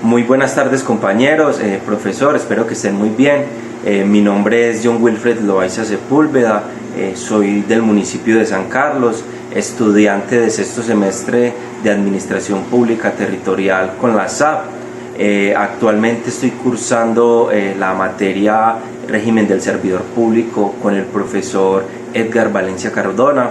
Muy buenas tardes, compañeros, profesor, espero que estén muy bien. Mi nombre es John Wilfred Loaiza Sepúlveda, soy del municipio de San Carlos, estudiante de sexto semestre de Administración Pública Territorial con la SAP. Actualmente estoy cursando la materia Régimen del Servidor Público con el profesor Edgar Valencia Cardona.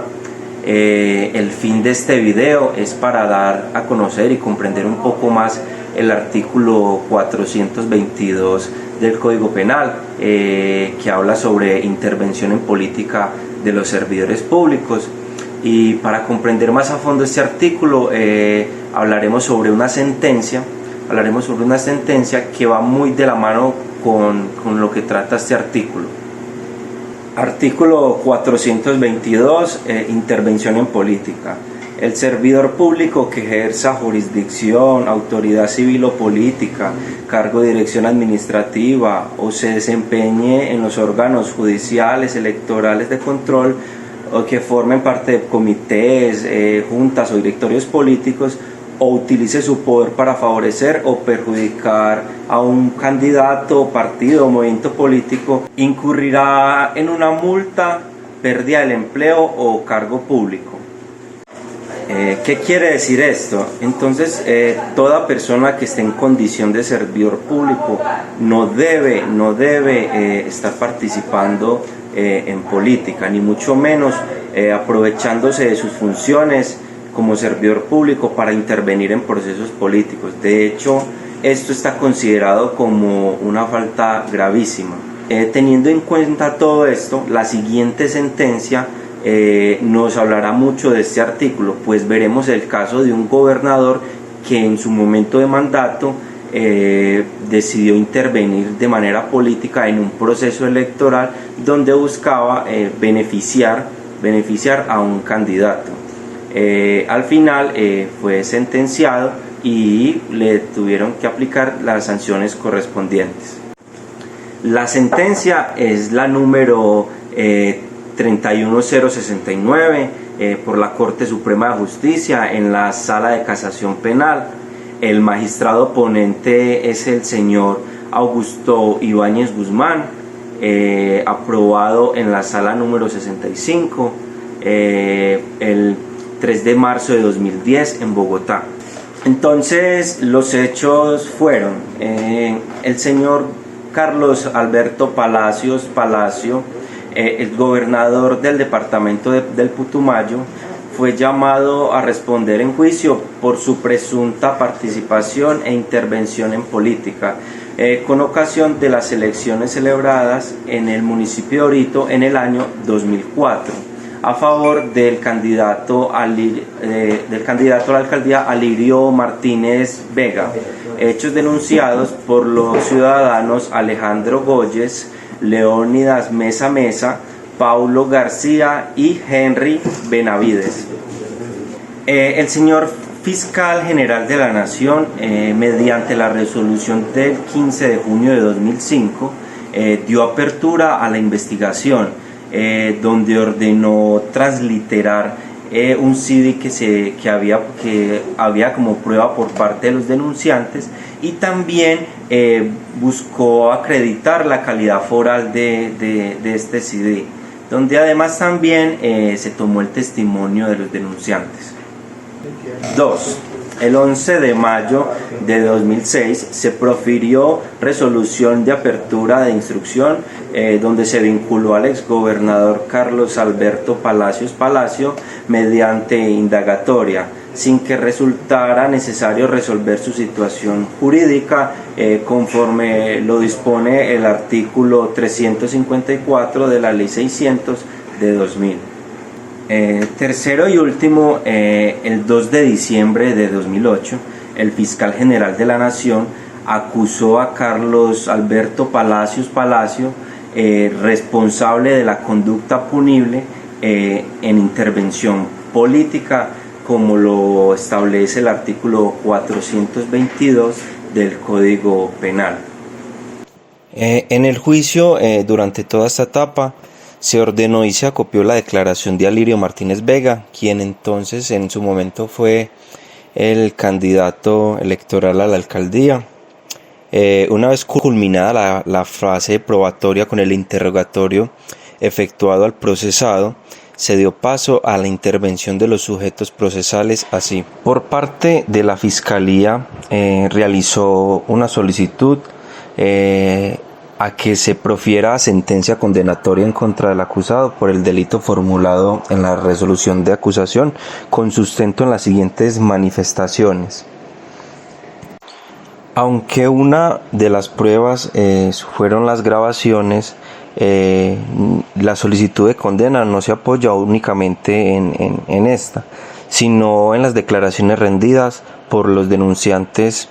El fin de este video es para dar a conocer y comprender un poco más el artículo 422 del Código Penal, que habla sobre intervención en política de los servidores públicos. Y para comprender más a fondo este artículo hablaremos sobre una sentencia que va muy de la mano con lo que trata este artículo. Artículo 422, intervención en política. El servidor público que ejerza jurisdicción, autoridad civil o política, cargo de dirección administrativa o se desempeñe en los órganos judiciales, electorales de control o que formen parte de comités, juntas o directorios políticos o utilice su poder para favorecer o perjudicar a un candidato, partido o movimiento político, incurrirá en una multa, pérdida del empleo o cargo público. ¿Qué quiere decir esto? Entonces, toda persona que esté en condición de servidor público no debe estar participando en política, ni mucho menos aprovechándose de sus funciones como servidor público para intervenir en procesos políticos. De hecho, esto está considerado como una falta gravísima. Teniendo en cuenta todo esto, la siguiente sentencia nos hablará mucho de este artículo, pues veremos el caso de un gobernador que en su momento de mandato decidió intervenir de manera política en un proceso electoral donde buscaba beneficiar a un candidato. Al final fue sentenciado y le tuvieron que aplicar las sanciones correspondientes. La sentencia es la número 31069 por la Corte Suprema de Justicia en la Sala de Casación Penal. El magistrado ponente es el señor Augusto Ibáñez Guzmán, aprobado en la Sala número 65 el 3 de marzo de 2010 en Bogotá. Entonces, los hechos fueron: el señor Carlos Alberto Palacio, el gobernador del departamento del Putumayo, fue llamado a responder en juicio por su presunta participación e intervención en política con ocasión de las elecciones celebradas en el municipio de Orito en el año 2004 a favor del candidato a la alcaldía Alirio Martínez Vega, hechos denunciados por los ciudadanos Alejandro Goyes, Leónidas Mesa, Paulo García y Henry Benavides. El señor Fiscal General de la Nación, mediante la resolución del 15 de junio de 2005, dio apertura a la investigación, donde ordenó transliterar un CD que había como prueba por parte de los denunciantes, y también buscó acreditar la calidad foral de este CD, donde además también se tomó el testimonio de los denunciantes. 2. El 11 de mayo de 2006 se profirió resolución de apertura de instrucción donde se vinculó al exgobernador Carlos Alberto Palacio mediante indagatoria, sin que resultara necesario resolver su situación jurídica conforme lo dispone el artículo 354 de la Ley 600 de 2000. Tercero y último, el 2 de diciembre de 2008, el fiscal general de la Nación acusó a Carlos Alberto Palacio, responsable de la conducta punible en intervención política, como lo establece el artículo 422 del Código Penal. En el juicio, durante toda esta etapa, se ordenó y se acopió la declaración de Alirio Martínez Vega, quien entonces en su momento fue el candidato electoral a la alcaldía. Una vez culminada la fase probatoria con el interrogatorio efectuado al procesado, se dio paso a la intervención de los sujetos procesales así. Por parte de la Fiscalía realizó una solicitud a que se profiera sentencia condenatoria en contra del acusado por el delito formulado en la resolución de acusación, con sustento en las siguientes manifestaciones. Aunque una de las pruebas fueron las grabaciones, la solicitud de condena no se apoya únicamente en esta, sino en las declaraciones rendidas por los denunciantes,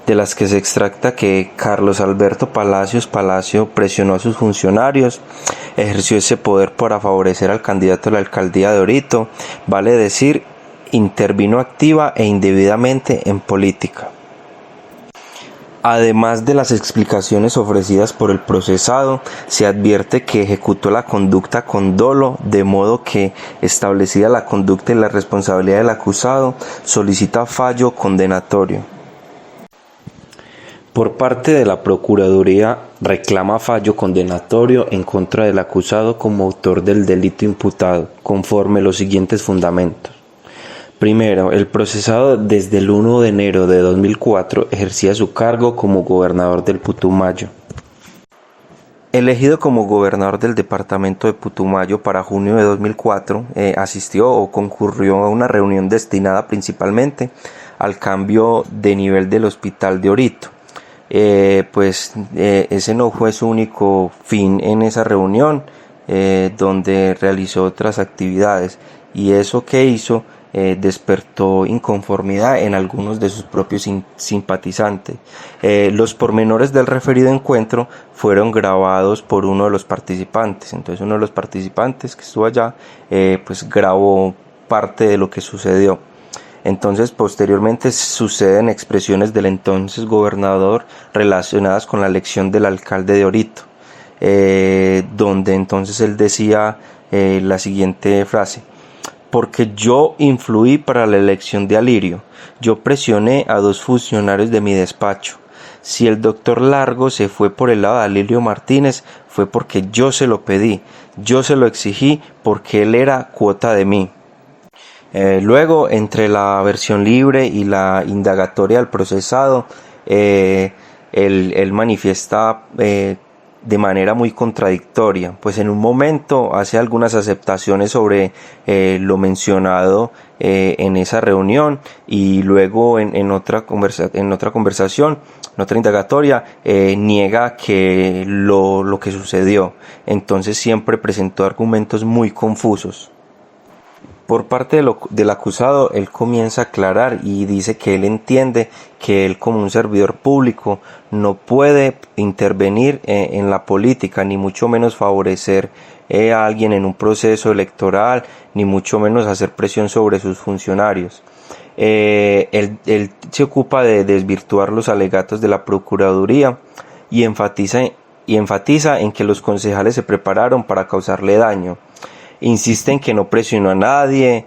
de las que se extracta que Carlos Alberto Palacio presionó a sus funcionarios, ejerció ese poder para favorecer al candidato a la alcaldía de Orito, vale decir, intervino activa e indebidamente en política. Además de las explicaciones ofrecidas por el procesado, se advierte que ejecutó la conducta con dolo, de modo que, establecida la conducta y la responsabilidad del acusado, solicita fallo condenatorio. Por parte de la Procuraduría, reclama fallo condenatorio en contra del acusado como autor del delito imputado, conforme los siguientes fundamentos. Primero, el procesado desde el 1 de enero de 2004 ejercía su cargo como gobernador del Putumayo. Elegido como gobernador del departamento de Putumayo para junio de 2004, asistió o concurrió a una reunión destinada principalmente al cambio de nivel del hospital de Orito. Ese no fue su único fin en esa reunión, donde realizó otras actividades, y eso que hizo despertó inconformidad en algunos de sus propios simpatizantes. Los pormenores del referido encuentro fueron grabados por uno de los participantes. Entonces uno de los participantes que estuvo allá grabó parte de lo que sucedió. Entonces posteriormente suceden expresiones del entonces gobernador relacionadas con la elección del alcalde de Orito, donde entonces él decía la siguiente frase: porque yo influí para la elección de Alirio, yo presioné a 2 funcionarios de mi despacho. Si el doctor Largo se fue por el lado de Alirio Martínez, fue porque yo se lo pedí, yo se lo exigí porque él era cuota de mí. Luego, entre la versión libre y la indagatoria del procesado, él manifiesta de manera muy contradictoria, pues en un momento hace algunas aceptaciones sobre lo mencionado en esa reunión, y luego en otra conversación, en otra indagatoria, niega que lo que sucedió. Entonces siempre presentó argumentos muy confusos. Por parte del acusado, él comienza a aclarar y dice que él entiende que él, como un servidor público, no puede intervenir en la política, ni mucho menos favorecer a alguien en un proceso electoral, ni mucho menos hacer presión sobre sus funcionarios. Él se ocupa de desvirtuar los alegatos de la Procuraduría y enfatiza en que los concejales se prepararon para causarle daño. Insiste en que no presionó a nadie,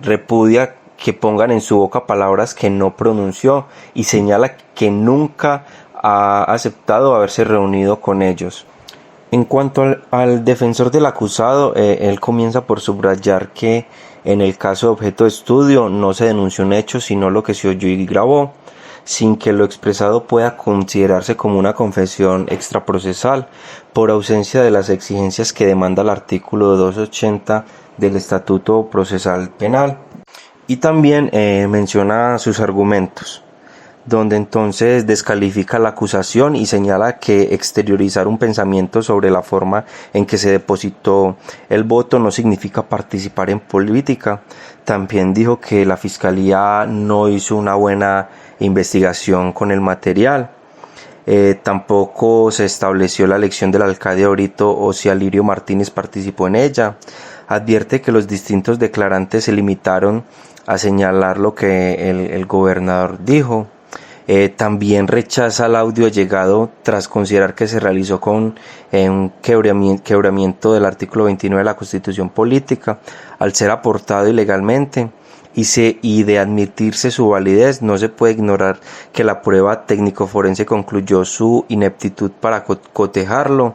repudia que pongan en su boca palabras que no pronunció y señala que nunca ha aceptado haberse reunido con ellos. En cuanto al defensor del acusado, él comienza por subrayar que en el caso de objeto de estudio no se denunció un hecho sino lo que se oyó y grabó, sin que lo expresado pueda considerarse como una confesión extraprocesal, por ausencia de las exigencias que demanda el artículo 280 del Estatuto Procesal Penal. Y también menciona sus argumentos, donde entonces descalifica la acusación y señala que exteriorizar un pensamiento sobre la forma en que se depositó el voto no significa participar en política. También dijo que la Fiscalía no hizo una buena investigación con el material. Tampoco se estableció la elección del alcalde de Orito o si Alirio Martínez participó en ella. Advierte que los distintos declarantes se limitaron a señalar lo que el gobernador dijo. También rechaza el audio llegado tras considerar que se realizó con un quebramiento del artículo 29 de la Constitución Política, al ser aportado ilegalmente. y de admitirse su validez, no se puede ignorar que la prueba técnico-forense concluyó su ineptitud para cotejarlo.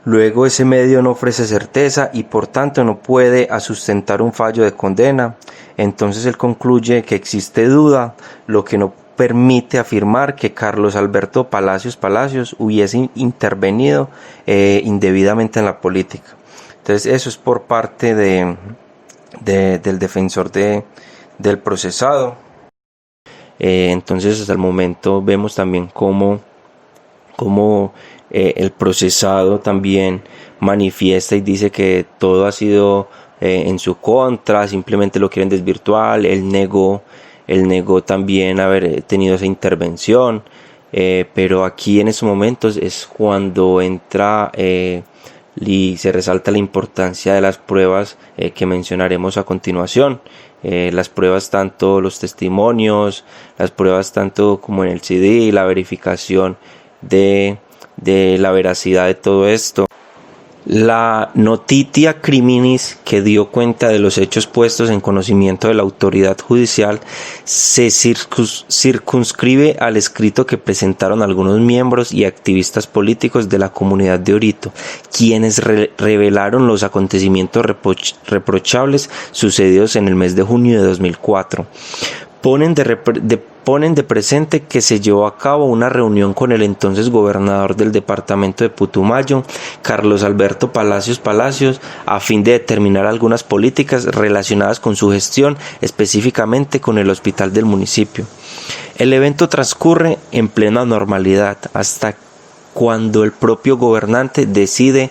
Luego ese medio no ofrece certeza y por tanto no puede sustentar un fallo de condena. Entonces él concluye que existe duda, lo que no permite afirmar que Carlos Alberto Palacios hubiese intervenido indebidamente en la política. Entonces eso es por parte del defensor del procesado. Entonces hasta el momento vemos también cómo el procesado también manifiesta y dice que todo ha sido en su contra, simplemente lo quieren desvirtuar. Él negó también haber tenido esa intervención, pero aquí en estos momentos es cuando entra y se resalta la importancia de las pruebas que mencionaremos a continuación. Las pruebas, tanto los testimonios, las pruebas tanto como en el CD, la verificación de la veracidad de todo esto. La notitia criminis, que dio cuenta de los hechos puestos en conocimiento de la autoridad judicial, se circunscribe al escrito que presentaron algunos miembros y activistas políticos de la comunidad de Orito, quienes revelaron los acontecimientos reprochables sucedidos en el mes de junio de 2004. Ponen de presente que se llevó a cabo una reunión con el entonces gobernador del departamento de Putumayo, Carlos Alberto Palacios, a fin de determinar algunas políticas relacionadas con su gestión, específicamente con el hospital del municipio. El evento transcurre en plena normalidad hasta cuando el propio gobernante decide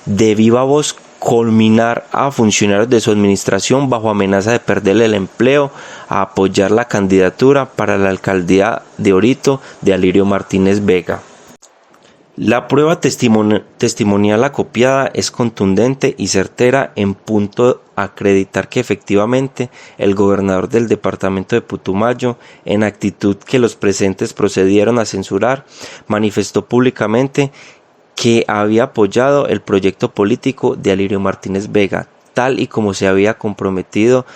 de viva voz culminar a funcionarios de su administración bajo amenaza de perder el empleo a apoyar la candidatura para la alcaldía de Orito de Alirio Martínez Vega. La prueba testimonial acopiada es contundente y certera en punto a acreditar que efectivamente el gobernador del departamento de Putumayo, en actitud que los presentes procedieron a censurar, manifestó públicamente que había apoyado el proyecto político de Alirio Martínez Vega, tal y como se había comprometido,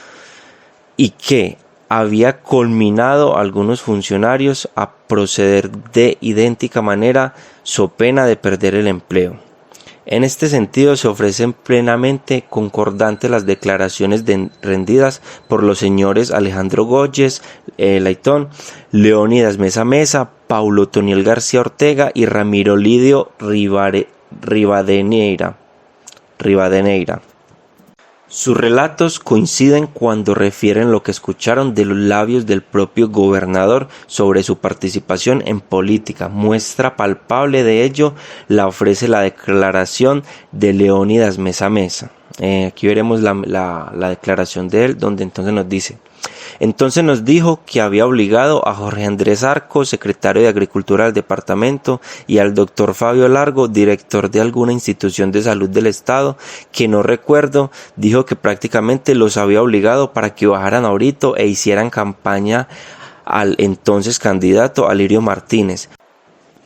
y que había conminado a algunos funcionarios a proceder de idéntica manera, so pena de perder el empleo. En este sentido, se ofrecen plenamente concordantes las declaraciones rendidas por los señores Alejandro Góyez Laytón, Leónidas Mesa, Paulo Toniel García Ortega y Ramiro Lidio Rivadeneira. Sus relatos coinciden cuando refieren lo que escucharon de los labios del propio gobernador sobre su participación en política. Muestra palpable de ello la ofrece la declaración de Leónidas Mesa. Aquí veremos la declaración de él, donde entonces nos dice: entonces nos dijo que había obligado a Jorge Andrés Arco, secretario de Agricultura del departamento, y al doctor Fabio Largo, director de alguna institución de salud del estado, que no recuerdo, dijo que prácticamente los había obligado para que bajaran a Orito e hicieran campaña al entonces candidato Alirio Martínez.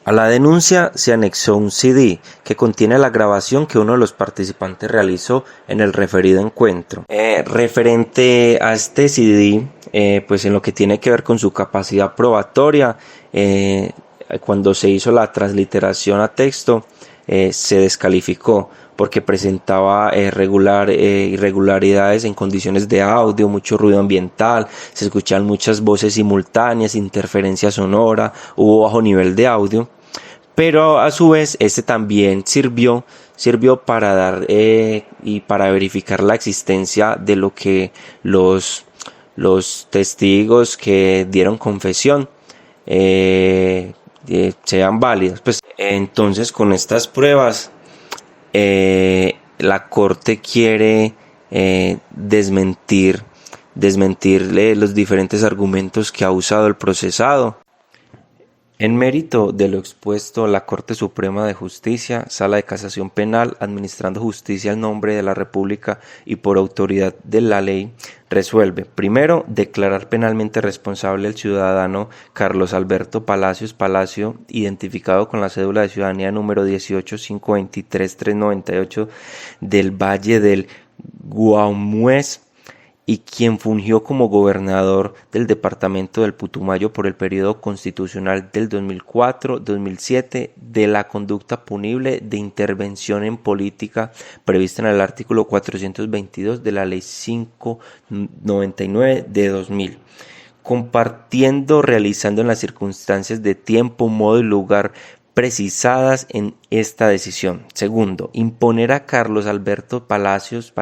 A la denuncia se anexó un CD que contiene la grabación que uno de los participantes realizó en el referido encuentro. Referente a este CD, pues en lo que tiene que ver con su capacidad probatoria, cuando se hizo la transliteración a texto, se descalificó porque presentaba irregularidades en condiciones de audio, mucho ruido ambiental, se escuchaban muchas voces simultáneas, interferencia sonora, hubo bajo nivel de audio. Pero a su vez este también sirvió para dar y para verificar la existencia de lo que los testigos que dieron confesión sean válidos. Pues entonces, con estas pruebas la corte quiere desmentirle los diferentes argumentos que ha usado el procesado. En mérito de lo expuesto, la Corte Suprema de Justicia, Sala de Casación Penal, administrando justicia en nombre de la República y por autoridad de la ley, resuelve: primero, declarar penalmente responsable al ciudadano Carlos Alberto Palacio, identificado con la cédula de ciudadanía número 18523398 del Valle del Guamués, y quien fungió como gobernador del departamento del Putumayo por el periodo constitucional del 2004-2007 de la conducta punible de intervención en política prevista en el artículo 422 de la Ley 599 de 2000, compartiendo, realizando en las circunstancias de tiempo, modo y lugar precisadas en esta decisión. Segundo, imponer a Carlos Alberto Palacios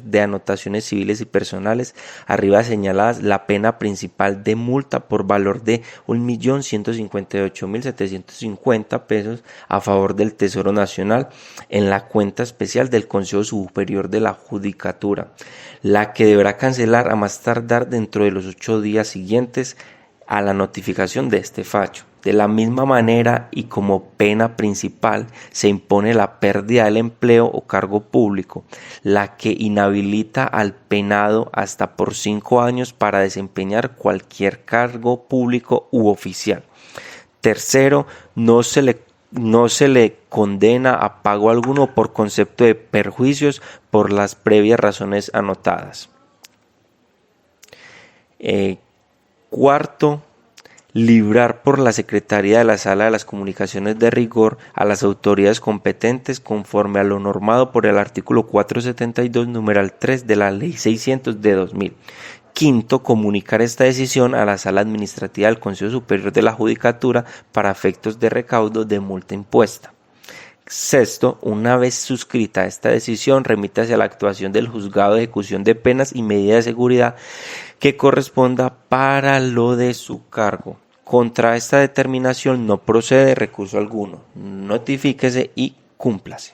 de anotaciones civiles y personales arriba señaladas la pena principal de multa por valor de 1.158.750 pesos a favor del Tesoro Nacional en la cuenta especial del Consejo Superior de la Judicatura, la que deberá cancelar a más tardar dentro de los 8 días siguientes a la notificación de este fallo. De la misma manera y como pena principal se impone la pérdida del empleo o cargo público, la que inhabilita al penado hasta por 5 años para desempeñar cualquier cargo público u oficial. Tercero, no se le condena a pago alguno por concepto de perjuicios por las previas razones anotadas. Cuarto, librar por la Secretaría de la Sala de las Comunicaciones de rigor a las autoridades competentes conforme a lo normado por el artículo 472, numeral 3 de la Ley 600 de 2000. Quinto, comunicar esta decisión a la Sala Administrativa del Consejo Superior de la Judicatura para efectos de recaudo de multa impuesta. Sexto, una vez suscrita esta decisión, remítase a la actuación del Juzgado de Ejecución de Penas y Medidas de Seguridad que corresponda para lo de su cargo. Contra esta determinación no procede recurso alguno. Notifíquese y cúmplase.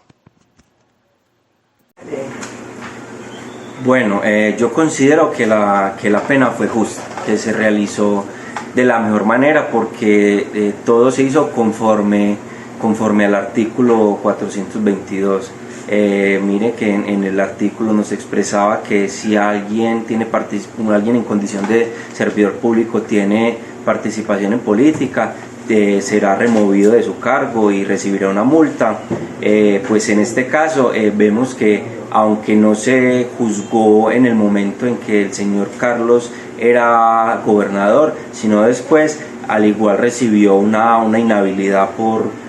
Bueno, yo considero que la pena fue justa, que se realizó de la mejor manera porque todo se hizo conforme al artículo 422. Mire que en el artículo nos expresaba que si alguien en condición de servidor público tiene participación en política, será removido de su cargo y recibirá una multa. Pues en este caso vemos que aunque no se juzgó en el momento en que el señor Carlos era gobernador, sino después, al igual recibió una inhabilidad por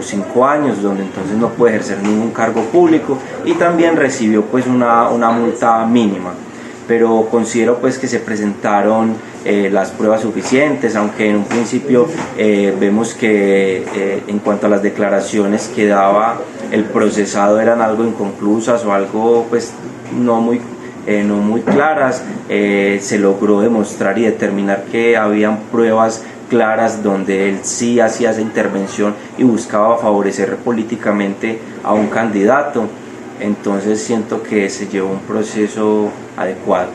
5 años, donde entonces no puede ejercer ningún cargo público, y también recibió pues una multa mínima. Pero considero pues que se presentaron las pruebas suficientes, aunque en un principio vemos que en cuanto a las declaraciones que daba el procesado eran algo inconclusas o algo pues no muy claras, se logró demostrar y determinar que habían pruebas claras donde él sí hacía esa intervención y buscaba favorecer políticamente a un candidato. Entonces siento que se llevó un proceso adecuado.